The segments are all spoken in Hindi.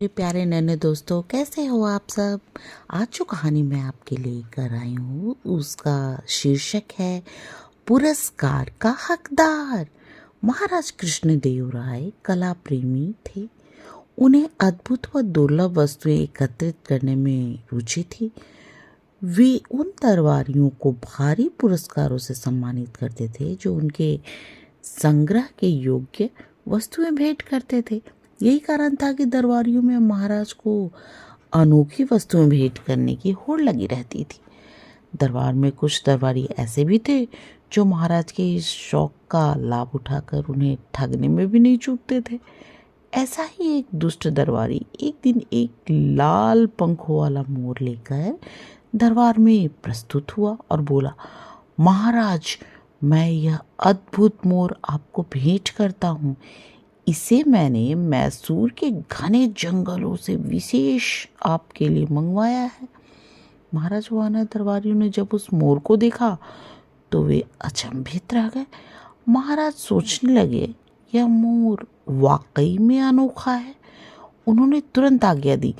मेरे प्यारे नन्हे दोस्तों, कैसे हो आप सब। आज जो कहानी मैं आपके लिए कर आई हूँ उसका शीर्षक है पुरस्कार का हकदार। महाराज कृष्णदेव राय कला प्रेमी थे। उन्हें अद्भुत व दुर्लभ वस्तुएं एकत्रित करने में रुचि थी। वे उन दरबारियों को भारी पुरस्कारों से सम्मानित करते थे जो उनके संग्रह के योग्य वस्तुएं भेंट करते थे। यही कारण था कि दरबारियों में महाराज को अनोखी वस्तुएं भेंट करने की होड़ लगी रहती थी। दरबार में कुछ दरबारी ऐसे भी थे जो महाराज के इस शौक का लाभ उठाकर उन्हें ठगने में भी नहीं चूकते थे। ऐसा ही एक दुष्ट दरबारी एक दिन एक लाल पंखों वाला मोर लेकर दरबार में प्रस्तुत हुआ और बोला, महाराज, मैं यह अद्भुत मोर आपको भेंट करता हूँ। इसे मैंने मैसूर के घने जंगलों से विशेष आपके लिए मंगवाया है। महाराज वानर दरबारियों ने जब उस मोर को देखा तो वे अचंभित रह गए। महाराज सोचने लगे, यह मोर वाकई में अनोखा है। उन्होंने तुरंत आज्ञा दी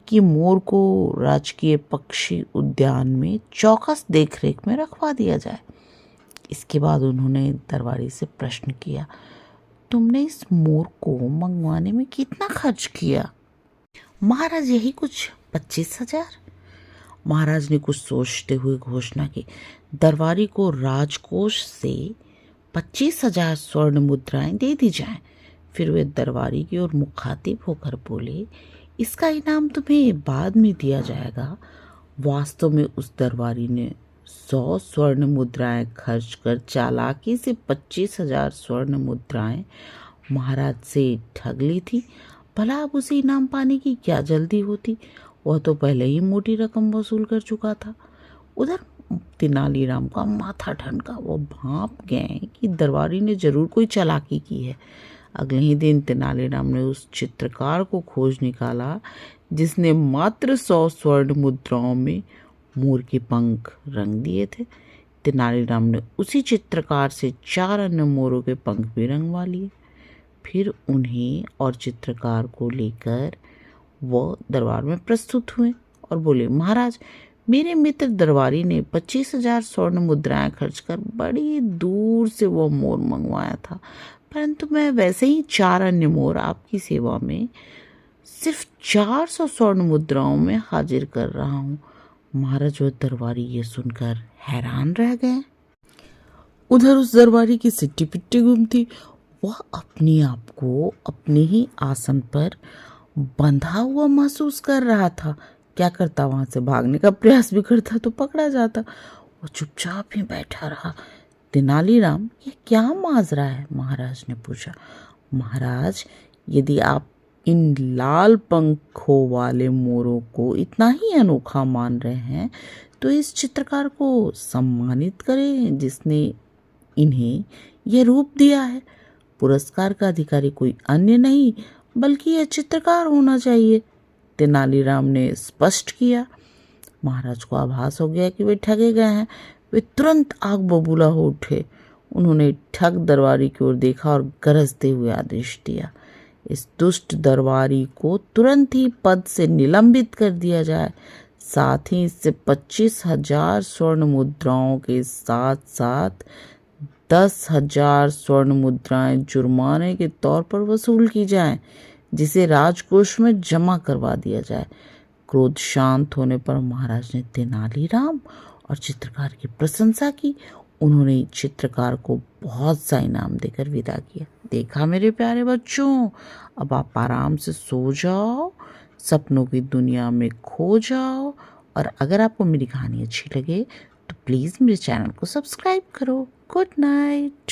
कि मोर को राजकीय पक्षी उद्यान में चौकस देखरेख में रखवा दिया जाए। इसके बाद उन्होंने दरबारी से प्रश्न किया, तुमने इस मोर को मंगवाने में कितना खर्च किया? महाराज, यही कुछ 25,000। महाराज ने कुछ सोचते हुए घोषणा की, दरबारी को राजकोष से 25,000 स्वर्ण मुद्राएं दे दी जाएं। फिर वे दरबारी की ओर मुखातिब होकर बोले, इसका इनाम तुम्हें बाद में दिया जाएगा। वास्तव में उस दरबारी ने 100 स्वर्ण मुद्राएं खर्च कर चालाकी से 25,000 स्वर्ण मुद्राएं महाराज से ठग ली थी। भला अब उसे इनाम पाने की क्या जल्दी होती, वह तो पहले ही मोटी रकम वसूल कर चुका था। उधर तेनालीराम का माथा ठनका। वो भांप गए कि दरबारी ने जरूर कोई चालाकी की है। अगले ही दिन तेनालीराम ने उस चित्रकार को खोज निकाला जिसने मात्र 100 स्वर्ण मुद्राओं में मोर के पंख रंग दिए थे। तेनालीराम ने उसी चित्रकार से 4 अन्य मोरों के पंख भी रंगवा लिए। फिर उन्हें और चित्रकार को लेकर वो दरबार में प्रस्तुत हुए और बोले, महाराज, मेरे मित्र दरबारी ने 25,000 स्वर्ण मुद्राएं खर्च कर बड़ी दूर से वो मोर मंगवाया था, परंतु मैं वैसे ही 4 अन्य मोर आपकी सेवा में सिर्फ 400 स्वर्ण मुद्राओं में हाजिर कर रहा हूँ। महाराज व दरबारी ये सुनकर हैरान रह गए। उधर उस दरबारी की सिट्टी पिट्टी गुम थी। वह अपने आप को अपने ही आसन पर बंधा हुआ महसूस कर रहा था। क्या करता, वहां से भागने का प्रयास भी करता तो पकड़ा जाता। वो चुपचाप ही बैठा रहा। तेनालीराम, ये क्या माजरा है? महाराज ने पूछा। महाराज, यदि आप इन लाल पंखों वाले मोरों को इतना ही अनोखा मान रहे हैं तो इस चित्रकार को सम्मानित करें जिसने इन्हें यह रूप दिया है। पुरस्कार का अधिकारी कोई अन्य नहीं बल्कि यह चित्रकार होना चाहिए, तेनालीराम ने स्पष्ट किया। महाराज को आभास हो गया कि वे ठगे गए हैं। वे तुरंत आग बबूला हो उठे। उन्होंने ठग दरबारी की ओर देखा और गरजते हुए आदेश दिया, इस दुष्ट दरबारी को तुरंत ही पद से निलंबित कर दिया जाए। साथ ही इससे 25,000 स्वर्ण मुद्राओं के साथ साथ 10,000 स्वर्ण मुद्राएं जुर्माने के तौर पर वसूल की जाएं, जिसे राजकोष में जमा करवा दिया जाए। क्रोध शांत होने पर महाराज ने तेनालीराम और चित्रकार की प्रशंसा की। उन्होंने चित्रकार को बहुत सा इनाम देकर विदा किया। देखा मेरे प्यारे बच्चों, अब आप आराम से सो जाओ, सपनों की दुनिया में खो जाओ। और अगर आपको मेरी कहानी अच्छी लगे तो प्लीज़ मेरे चैनल को सब्सक्राइब करो। Good night.